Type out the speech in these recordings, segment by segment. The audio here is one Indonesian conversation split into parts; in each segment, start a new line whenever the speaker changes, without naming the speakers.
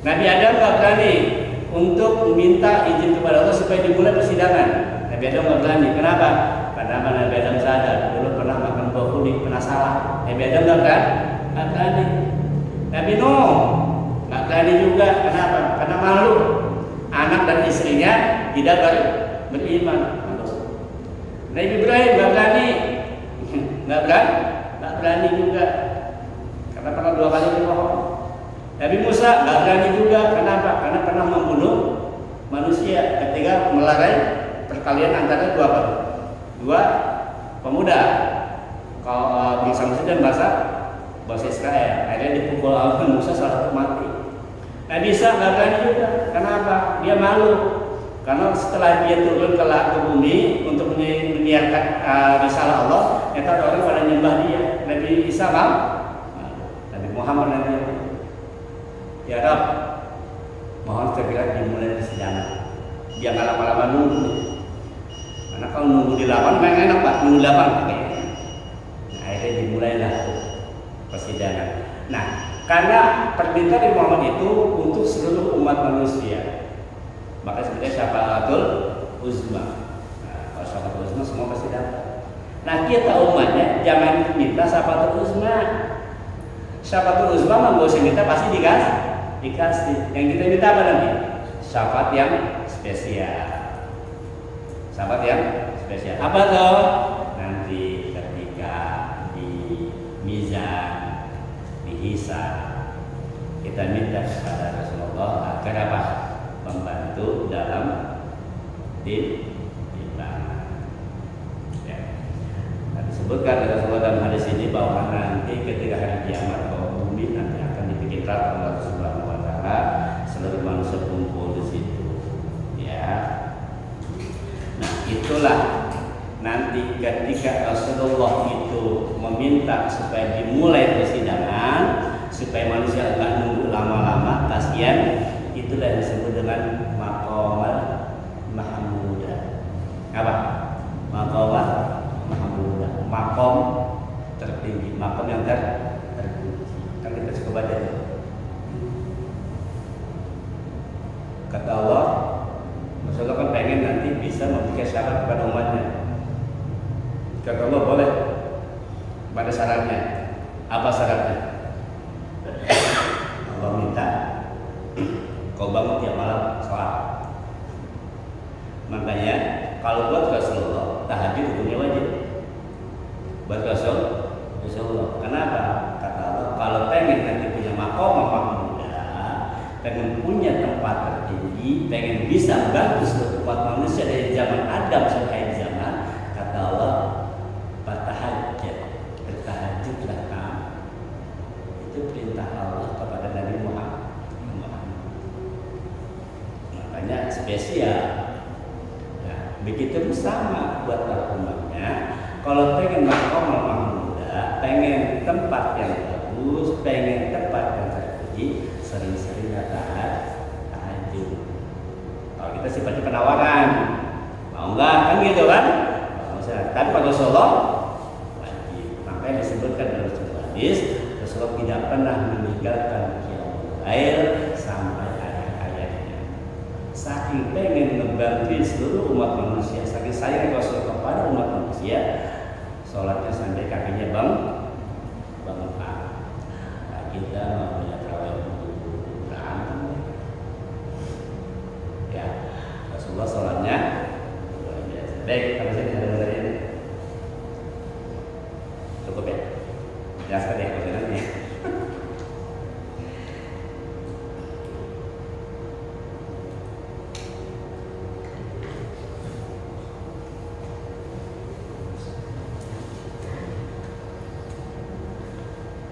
Nabi Adam nggak berani untuk meminta izin kepada Allah supaya dimulai persidangan. Nabi Adam nggak berani. Kenapa? Karena Nabi Adam sadar dulu pernah makan buah kuning, pernah salah. Nabi Adam nggak berani. Nabi Nuh nggak berani juga. Kenapa? Karena malu. Anak dan istrinya tidak beriman. Nabi Ibrahim nggak berani. Nggak berani juga. Karena pernah 2 kali berbohong. Nabi Musa nggak berani juga. Kenapa? Karena pernah membunuh manusia ketika melarai perkalian antara dua pemuda, kalau bangsa Mesir dan bangsa Israel. Akhirnya dipukul oleh Musa, salah satu mati. Nabi Isa nggak berani juga. Kenapa? Dia malu. Karena setelah dia turun ke bumi untuk menyiarkan risalah Allah, ternyata ada orang pada nyembah dia. Nabi Isa mau, Nabi Muhammad nanti, ya Rab, mohon segera dimulai persidangan. Dia nggak lama-lama nunggu. Karena kalau nunggu di lapang, memang enak Pak, nunggu lapang. Nah, akhirnya dimulailah persidangan. Nah, karena permintaan Nabi Muhammad itu untuk seluruh umat manusia. Maka sebenarnya syafaatul uzma. Nah, kalau syafaatul uzma semua pasti dapat. Nah, kita umatnya jangan minta syafaatul uzma. Syafaatul uzma mau usah minta pasti dikasih. Yang kita minta apa nanti? Syafaat yang spesial. Syafaat yang spesial. Apa tuh? Nanti ketika di mizan, dihisab, kita minta kepada Rasulullah agar apa? Membantu dalam timbangan. Ya. Nah, disebutkan oleh Rasulullah dalam hadis ini bahwa nanti ketika hari kiamat bahwa bumi nanti akan dibikin rata oleh Allah Subhanahu wa taala, seluruh manusia kumpul di situ. Ya. Nah, itulah nanti ketika Rasulullah itu meminta supaya dimulai persidangan, supaya manusia enggak nunggu lama-lama, kasihan. Itulah yang disebut dengan maqamal mahmudah. Apa? Maqamal mahmudah. Makom tertinggi, makom yang tertinggi. Kan kita suka baca. Kata Allah, Rasulullah kan pengen nanti bisa memberikan syarat kepada umatnya. Kata Allah boleh pada syaratnya. Apa syaratnya? Allah minta kau bangun tiap malam sholat. Makanya kalau buat Rasulullah tahajud hukumnya wajib. Buat Rasulullah. Kenapa? Kata Allah kalau pengen nanti punya maqam mahmudah, pengen punya tempat tertinggi, pengen bisa bantu seluruh umat manusia dari zaman Adam sampai zaman, kata Allah bertahajudlah kamu. Itu perintah Allah kepada Nabi Muhammad. Makanya spesial. Nah, begitu sama buat para umatnya. Kalau pengen maqam mahmudah, pengen tempat yang bagus, pengen tempat yang terpuji, sering-sering tahajud. Kalau kita sifatnya penawaran, mau enggak kan gitu kan? Tapi pada Rasulullah wajib. Makanya disebutkan dalam sebuah hadis, Rasulullah tidak pernah meninggalkan qiyamul lail sampai saking pengen ngebantuin seluruh umat manusia, saking sayang Rasul kepada umat manusia, sholatnya sampai kakinya bangun. Nah, kita mau punya terawih ya, Rasulullah sholatnya luar biasa. Baik, sampai sini ada ini cukup ya. Jelaskan ya pertanyaannya.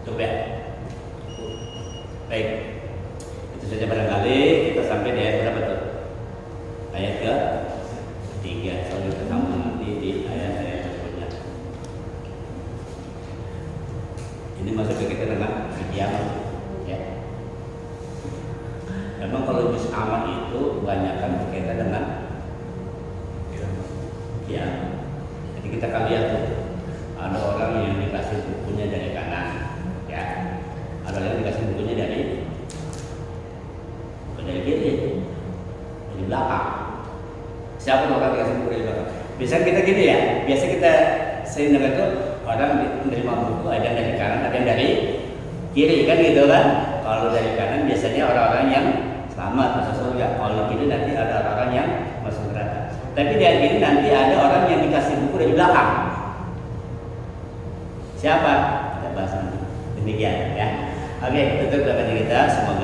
Coba. Baik. Itu saja barangkali kita sampai di ayat berapa tuh? Ayat ke 3. Soalnya kita sambung nanti di ayat-ayat berikutnya. Ini masuk ke kita dengan kiamat, ya. Memang kalau juz amal itu kebanyakan berkaitan dengan kiamat. Jadi kita akan lihat tuh, ada orang yang dikasih bukunya dari kanan. Ada yang dikasih bukunya dari di belakang. Siapa orang dikasih buku dari belakang? Biasa kita gini ya, biasa kita sering dengar tuh orang menerima buku ada yang dari kanan, ada yang dari kiri kan gitu kan. Kalau dari kanan biasanya orang-orang yang selamat masuk surga, kalau kiri nanti ada orang-orang yang masuk neraka. Tapi di hari ini nanti ada orang yang dikasih buku dari belakang. Siapa? Kita bahas nanti. Demikian ya. Oke, tutup doa kita. Semoga